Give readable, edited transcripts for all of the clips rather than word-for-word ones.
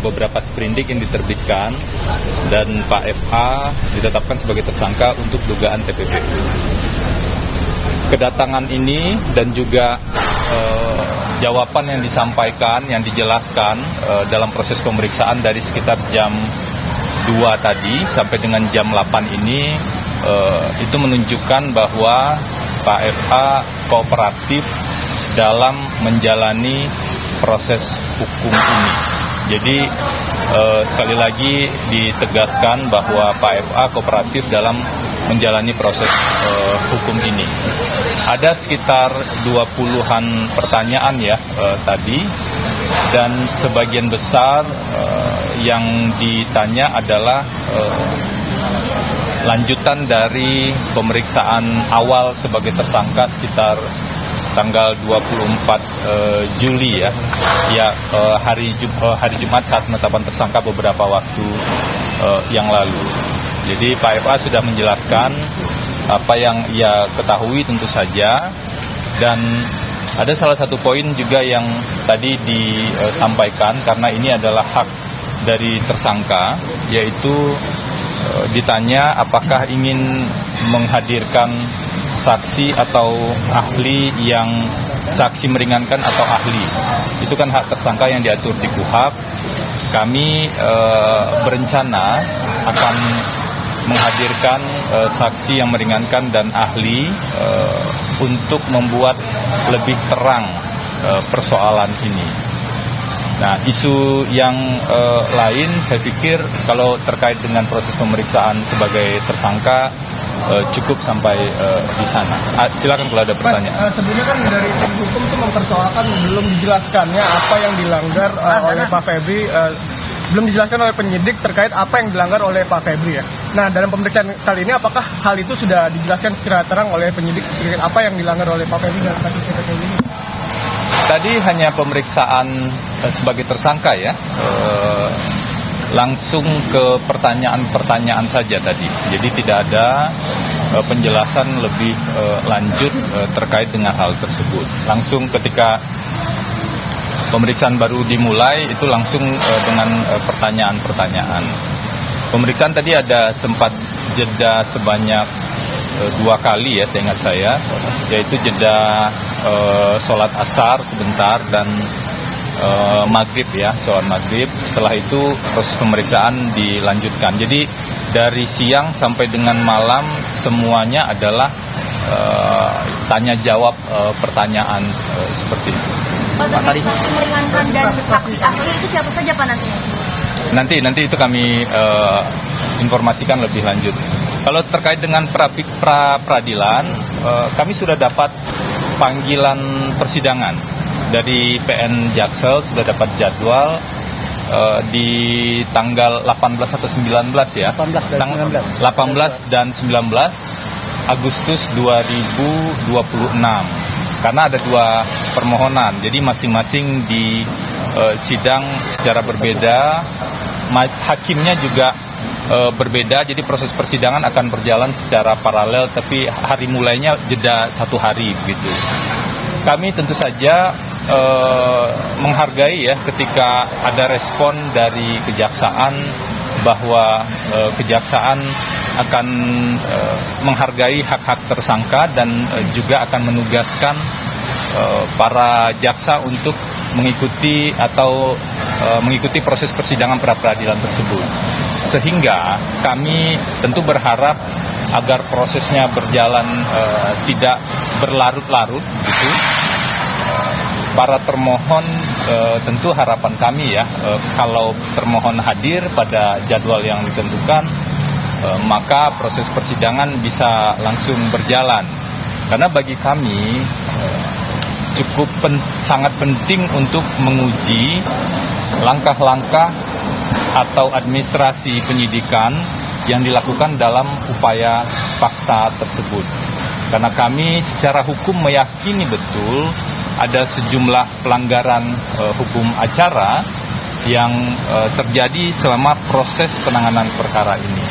Beberapa sprindik yang diterbitkan dan Pak FA ditetapkan sebagai tersangka untuk dugaan TPP. Kedatangan ini dan juga jawaban yang disampaikan, yang dijelaskan dalam proses pemeriksaan dari sekitar jam 2 tadi sampai dengan jam 8 ini itu menunjukkan bahwa Pak FA kooperatif dalam menjalani proses hukum ini. Jadi sekali lagi ditegaskan bahwa Pak FA kooperatif dalam menjalani proses hukum ini. Ada sekitar 20-an pertanyaan ya tadi, dan sebagian besar yang ditanya adalah lanjutan dari pemeriksaan awal sebagai tersangka sekitar tanggal 24 Juli ya, hari Jumat saat penetapan tersangka beberapa waktu yang lalu. Jadi Pak FA sudah menjelaskan apa yang ia ketahui tentu saja, dan ada salah satu poin juga yang tadi disampaikan karena ini adalah hak dari tersangka, yaitu ditanya apakah ingin menghadirkan saksi atau ahli yang saksi meringankan atau ahli. Itu kan hak tersangka yang diatur di KUHP. Kami berencana akan menghadirkan saksi yang meringankan dan ahli untuk membuat lebih terang persoalan ini. Nah, isu yang lain saya pikir kalau terkait dengan proses pemeriksaan sebagai tersangka cukup sampai di sana. Silakan kalau ada pertanyaan. Sebelumnya kan dari tim hukum itu mempersoalkan belum dijelaskannya apa yang dilanggar oleh Pak Febri, belum dijelaskan oleh penyidik terkait apa yang dilanggar oleh Pak Febri ya. Nah, dalam pemeriksaan kali ini apakah hal itu sudah dijelaskan secara terang oleh penyidik terkait apa yang dilanggar oleh Pak Febri dalam kasus TPP ini? Tadi hanya pemeriksaan sebagai tersangka ya. Langsung ke pertanyaan-pertanyaan saja tadi. Jadi tidak ada penjelasan lebih lanjut terkait dengan hal tersebut. Langsung ketika pemeriksaan baru dimulai itu langsung dengan pertanyaan-pertanyaan. Pemeriksaan tadi ada sempat jeda sebanyak 2 kali ya seingat saya, yaitu jeda sholat asar sebentar dan maghrib ya, sholat maghrib. Setelah itu proses pemeriksaan dilanjutkan. Jadi dari siang sampai dengan malam semuanya adalah tanya jawab pertanyaan seperti itu. Pak, tadi saksi meringankan dan saksi ahli itu siapa saja Pak nantinya? Nanti itu kami informasikan lebih lanjut. Kalau terkait dengan pra-peradilan, kami sudah dapat panggilan persidangan dari PN Jaksel, sudah dapat jadwal di tanggal 18 atau 19 ya. 18 dan 19 Agustus 2026. Karena ada 2 permohonan, jadi masing-masing di sidang secara berbeda, hakimnya juga berbeda, jadi proses persidangan akan berjalan secara paralel, tapi hari mulainya jeda 1 hari begitu. Kami tentu saja menghargai ya ketika ada respon dari kejaksaan bahwa kejaksaan akan menghargai hak-hak tersangka dan juga akan menugaskan para jaksa untuk mengikuti proses persidangan pra-peradilan tersebut. Sehingga kami tentu berharap agar prosesnya berjalan tidak berlarut-larut gitu. Para termohon tentu harapan kami ya, kalau termohon hadir pada jadwal yang ditentukan, maka proses persidangan bisa langsung berjalan. Karena bagi kami sangat penting untuk menguji langkah-langkah atau administrasi penyidikan yang dilakukan dalam upaya paksa tersebut. Karena kami secara hukum meyakini betul ada sejumlah pelanggaran hukum acara yang terjadi selama proses penanganan perkara ini.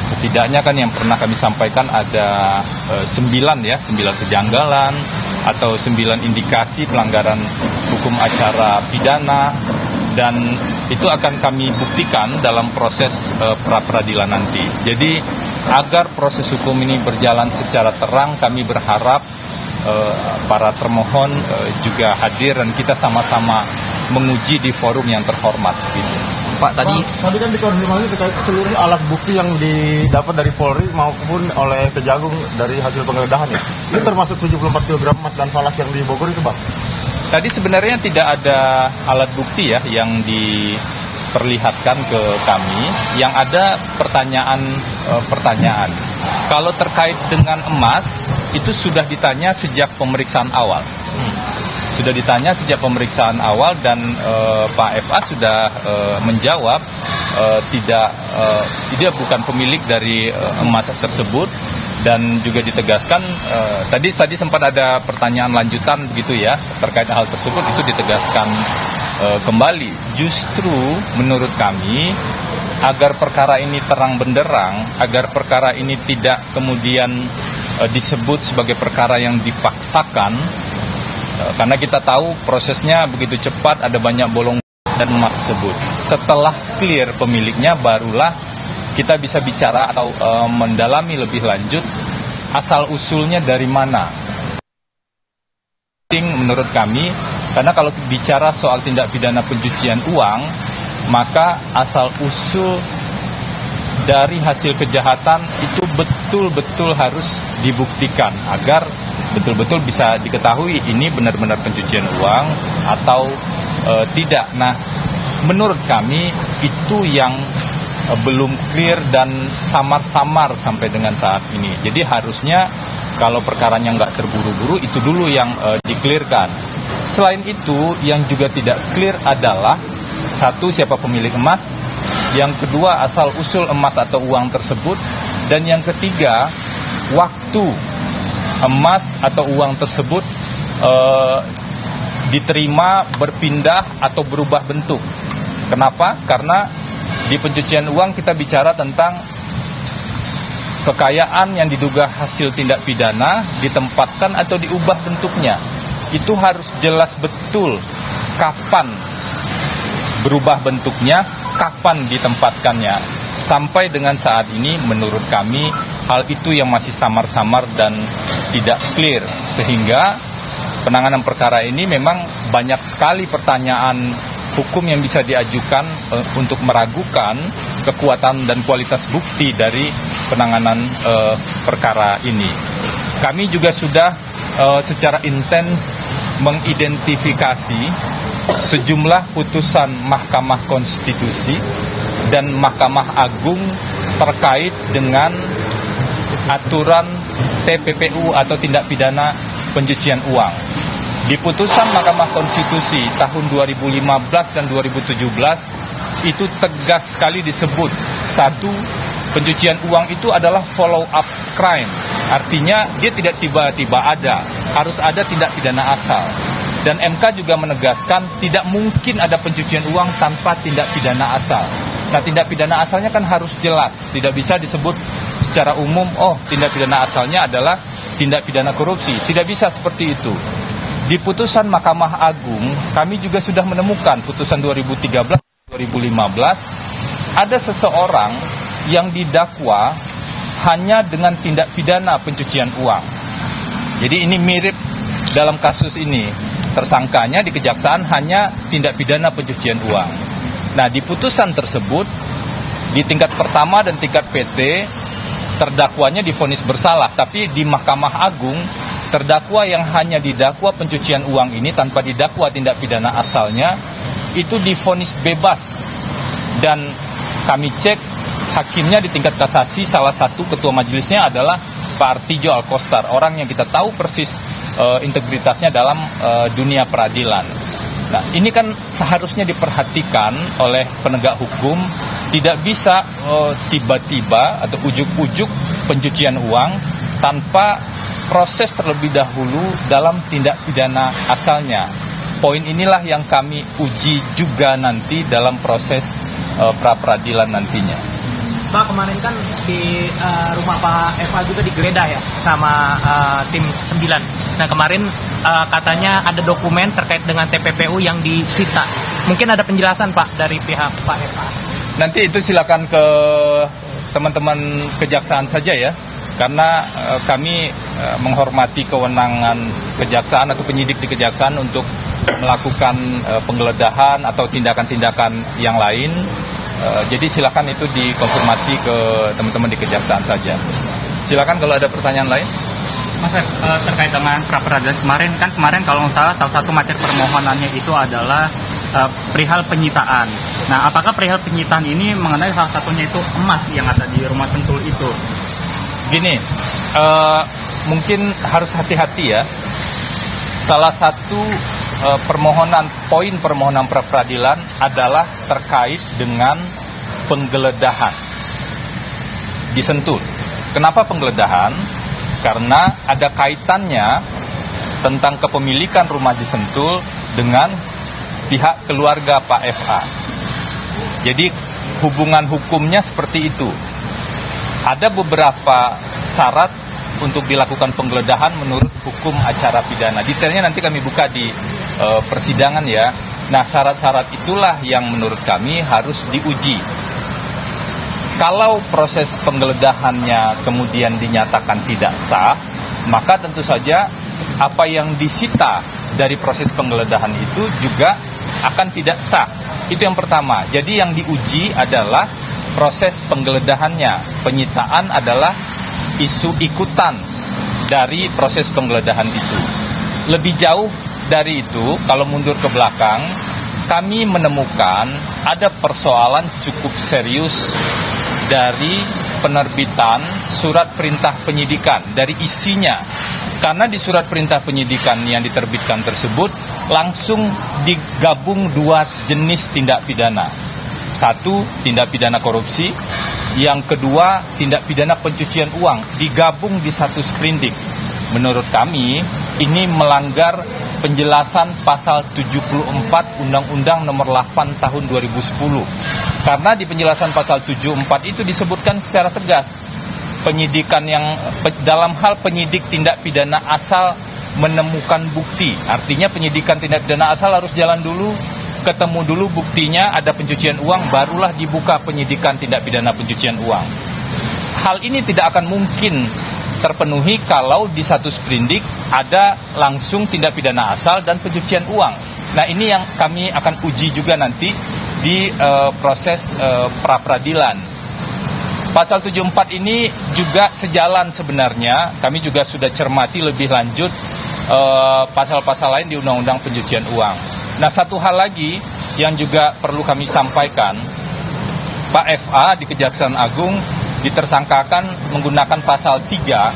Setidaknya kan yang pernah kami sampaikan ada 9 kejanggalan atau 9 indikasi pelanggaran hukum acara pidana dan itu akan kami buktikan dalam proses pra-peradilan nanti. Jadi agar proses hukum ini berjalan secara terang, kami berharap para termohon juga hadir dan kita sama-sama menguji di forum yang terhormat. Gitu. Pak, tadi kan dikonfirmasi terkait seluruh alat bukti yang didapat dari Polri maupun oleh Kejagung dari hasil penggeledahan ya. Ini termasuk 74 kg emas dan falas yang di Bogor itu, Bang? Tadi sebenarnya tidak ada alat bukti ya yang diperlihatkan ke kami. Yang ada pertanyaan. Kalau terkait dengan emas, itu sudah ditanya sejak pemeriksaan awal. Sudah ditanya sejak pemeriksaan awal dan Pak FA sudah menjawab dia bukan pemilik dari emas tersebut. Dan juga ditegaskan tadi sempat ada pertanyaan lanjutan begitu ya terkait hal tersebut, itu ditegaskan kembali. Justru menurut kami agar perkara ini terang benderang, agar perkara ini tidak kemudian disebut sebagai perkara yang dipaksakan, karena kita tahu prosesnya begitu cepat, ada banyak bolong dan emas tersebut. Setelah clear pemiliknya, barulah kita bisa bicara atau mendalami lebih lanjut asal usulnya dari mana. Menurut kami, karena kalau bicara soal tindak pidana pencucian uang, maka asal usul dari hasil kejahatan itu betul-betul harus dibuktikan agar betul-betul bisa diketahui ini benar-benar pencucian uang atau tidak. Nah, menurut kami itu yang belum clear dan samar-samar sampai dengan saat ini. Jadi harusnya kalau perkaranya nggak terburu-buru, itu dulu yang di-clearkan. Selain itu, yang juga tidak clear adalah satu, siapa pemilik emas, yang kedua, asal-usul emas atau uang tersebut, dan yang ketiga, waktu emas atau uang tersebut diterima, berpindah, atau berubah bentuk. Kenapa? Karena di pencucian uang kita bicara tentang kekayaan yang diduga hasil tindak pidana ditempatkan atau diubah bentuknya. Itu harus jelas betul kapan berubah bentuknya, kapan ditempatkannya. Sampai dengan saat ini menurut kami hal itu yang masih samar-samar dan tidak clear. Sehingga penanganan perkara ini memang banyak sekali pertanyaan hukum yang bisa diajukan untuk meragukan kekuatan dan kualitas bukti dari penanganan perkara ini. Kami juga sudah secara intens mengidentifikasi sejumlah putusan Mahkamah Konstitusi dan Mahkamah Agung terkait dengan aturan TPPU atau tindak pidana pencucian uang. Di putusan Mahkamah Konstitusi tahun 2015 dan 2017 itu tegas sekali disebut, satu, pencucian uang itu adalah follow up crime. Artinya dia tidak tiba-tiba ada, harus ada tindak pidana asal. Dan MK juga menegaskan tidak mungkin ada pencucian uang tanpa tindak pidana asal. Nah, tindak pidana asalnya kan harus jelas, tidak bisa disebut secara umum, oh tindak pidana asalnya adalah tindak pidana korupsi. Tidak bisa seperti itu. Di putusan Mahkamah Agung, kami juga sudah menemukan putusan 2013-2015, ada seseorang yang didakwa hanya dengan tindak pidana pencucian uang. Jadi ini mirip dalam kasus ini. Tersangkanya di kejaksaan hanya tindak pidana pencucian uang. Nah, di putusan tersebut, di tingkat pertama dan tingkat PT, terdakwanya divonis bersalah. Tapi di Mahkamah Agung, terdakwa yang hanya didakwa pencucian uang ini tanpa didakwa tindak pidana asalnya itu divonis bebas. Dan kami cek hakimnya di tingkat kasasi, salah satu ketua majelisnya adalah Pak Artijo Alkostar, orang yang kita tahu persis integritasnya dalam dunia peradilan. Nah, ini kan seharusnya diperhatikan oleh penegak hukum, tidak bisa tiba-tiba atau ujuk-ujuk pencucian uang tanpa proses terlebih dahulu dalam tindak pidana asalnya. Poin inilah yang kami uji juga nanti dalam proses pra-peradilan nantinya. Pak, kemarin kan di rumah Pak Eva juga digeledah ya sama tim 9. Nah, kemarin katanya ada dokumen terkait dengan TPPU yang disita. Mungkin ada penjelasan Pak dari pihak Pak FA. Nanti itu silakan ke teman-teman kejaksaan saja ya, karena kami menghormati kewenangan kejaksaan atau penyidik di kejaksaan untuk melakukan penggeledahan atau tindakan-tindakan yang lain. Jadi silakan itu dikonfirmasi ke teman-teman di kejaksaan saja. Silakan kalau ada pertanyaan lain. Mas, terkait dengan pra-peradilan kemarin kalau nggak salah satu materi permohonannya itu adalah perihal penyitaan. Nah, apakah perihal penyitaan ini mengenai salah satunya itu emas yang ada di rumah Sentul itu? Gini, mungkin harus hati-hati ya. Salah satu poin permohonan pra-peradilan adalah terkait dengan penggeledahan di Sentul. Kenapa penggeledahan? Karena ada kaitannya tentang kepemilikan rumah di Sentul dengan pihak keluarga Pak FA. Jadi hubungan hukumnya seperti itu. Ada beberapa syarat untuk dilakukan penggeledahan menurut hukum acara pidana. Detailnya nanti kami buka di persidangan ya. Nah, syarat-syarat itulah yang menurut kami harus diuji. Kalau proses penggeledahannya kemudian dinyatakan tidak sah, maka tentu saja apa yang disita dari proses penggeledahan itu juga akan tidak sah. Itu yang pertama. Jadi yang diuji adalah proses penggeledahannya. Penyitaan adalah isu ikutan dari proses penggeledahan itu. Lebih jauh dari itu, kalau mundur ke belakang, kami menemukan ada persoalan cukup serius dari penerbitan surat perintah penyidikan, dari isinya. Karena di surat perintah penyidikan yang diterbitkan tersebut langsung digabung dua jenis tindak pidana. Satu, tindak pidana korupsi. Yang kedua, tindak pidana pencucian uang, digabung di satu sprindik. Menurut kami, ini melanggar penjelasan pasal 74 Undang-Undang Nomor 8 Tahun 2010. Karena di penjelasan pasal 74 itu disebutkan secara tegas, penyidikan yang dalam hal penyidik tindak pidana asal menemukan bukti. Artinya penyidikan tindak pidana asal harus jalan dulu, ketemu dulu buktinya, ada pencucian uang, barulah dibuka penyidikan tindak pidana pencucian uang. Hal ini tidak akan mungkin terpenuhi kalau di satu sprindik ada langsung tindak pidana asal dan pencucian uang. Nah, ini yang kami akan uji juga nanti di proses pra-peradilan. Pasal 74 ini juga sejalan sebenarnya, kami juga sudah cermati lebih lanjut pasal-pasal lain di Undang-Undang Pencucian Uang. Nah, satu hal lagi yang juga perlu kami sampaikan, Pak FA di Kejaksaan Agung ditersangkakan menggunakan pasal 3,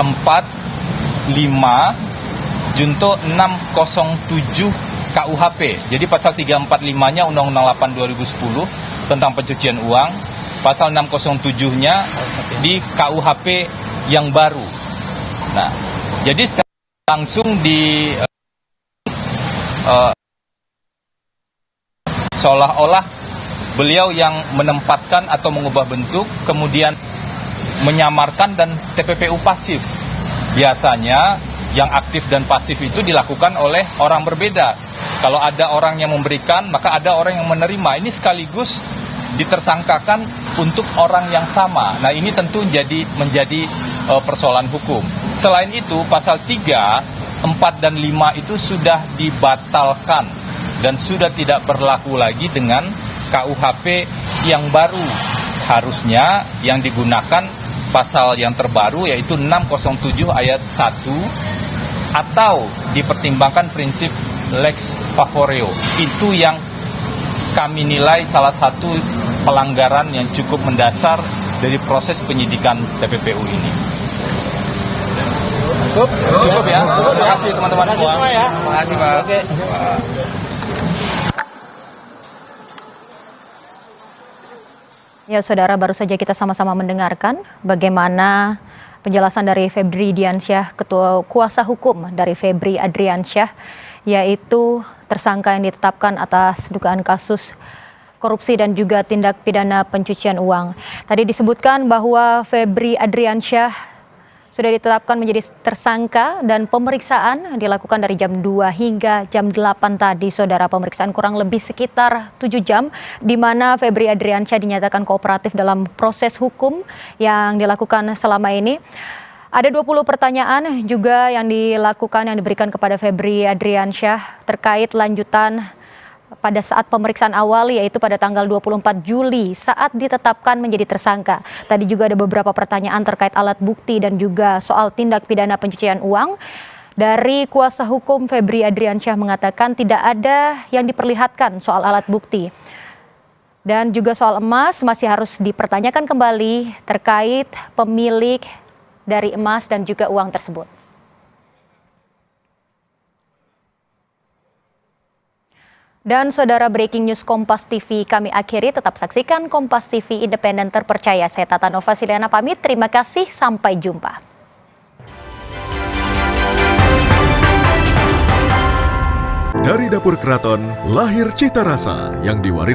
4, 5, junto 607 KUHP. Jadi pasal 345-nya Undang-Undang 8 2010 tentang pencucian uang, pasal 607-nya di KUHP yang baru. Nah, jadi secara langsung di seolah-olah beliau yang menempatkan atau mengubah bentuk, kemudian menyamarkan dan TPPU pasif. Biasanya yang aktif dan pasif itu dilakukan oleh orang berbeda. Kalau ada orang yang memberikan, maka ada orang yang menerima. Ini sekaligus ditersangkakan untuk orang yang sama. Nah, ini tentu menjadi persoalan hukum. Selain itu, pasal 3, 4, dan 5 itu sudah dibatalkan dan sudah tidak berlaku lagi dengan KUHP yang baru. Harusnya yang digunakan pasal yang terbaru yaitu 607 ayat 1 atau dipertimbangkan prinsip lex favoreo. Itu yang kami nilai salah satu pelanggaran yang cukup mendasar dari proses penyidikan TPPU ini. Cukup ya. Terima kasih teman-teman semua. Terima kasih Pak. Ya, saudara, baru saja kita sama-sama mendengarkan bagaimana penjelasan dari Febri Diansyah, Ketua Kuasa Hukum dari Febri Adriansyah, yaitu tersangka yang ditetapkan atas dugaan kasus korupsi dan juga tindak pidana pencucian uang. Tadi disebutkan bahwa Febri Adriansyah sudah ditetapkan menjadi tersangka dan pemeriksaan dilakukan dari jam 2 hingga jam 8 tadi, Saudara. Pemeriksaan kurang lebih sekitar 7 jam, di mana Febri Adriansyah dinyatakan kooperatif dalam proses hukum yang dilakukan selama ini. Ada 20 pertanyaan juga yang dilakukan, yang diberikan kepada Febri Adriansyah terkait lanjutan pada saat pemeriksaan awal, yaitu pada tanggal 24 Juli saat ditetapkan menjadi tersangka. Tadi juga ada beberapa pertanyaan terkait alat bukti dan juga soal tindak pidana pencucian uang. Dari kuasa hukum Febri Adriansyah mengatakan tidak ada yang diperlihatkan soal alat bukti. Dan juga soal emas masih harus dipertanyakan kembali terkait pemilik dari emas dan juga uang tersebut. Dan Saudara, breaking news Kompas TV kami akhiri. Tetap saksikan Kompas TV, independen terpercaya. Saya Tata Nova Siliana pamit. Terima kasih, sampai jumpa. Dari dapur keraton, lahir cita rasa yang diwariskan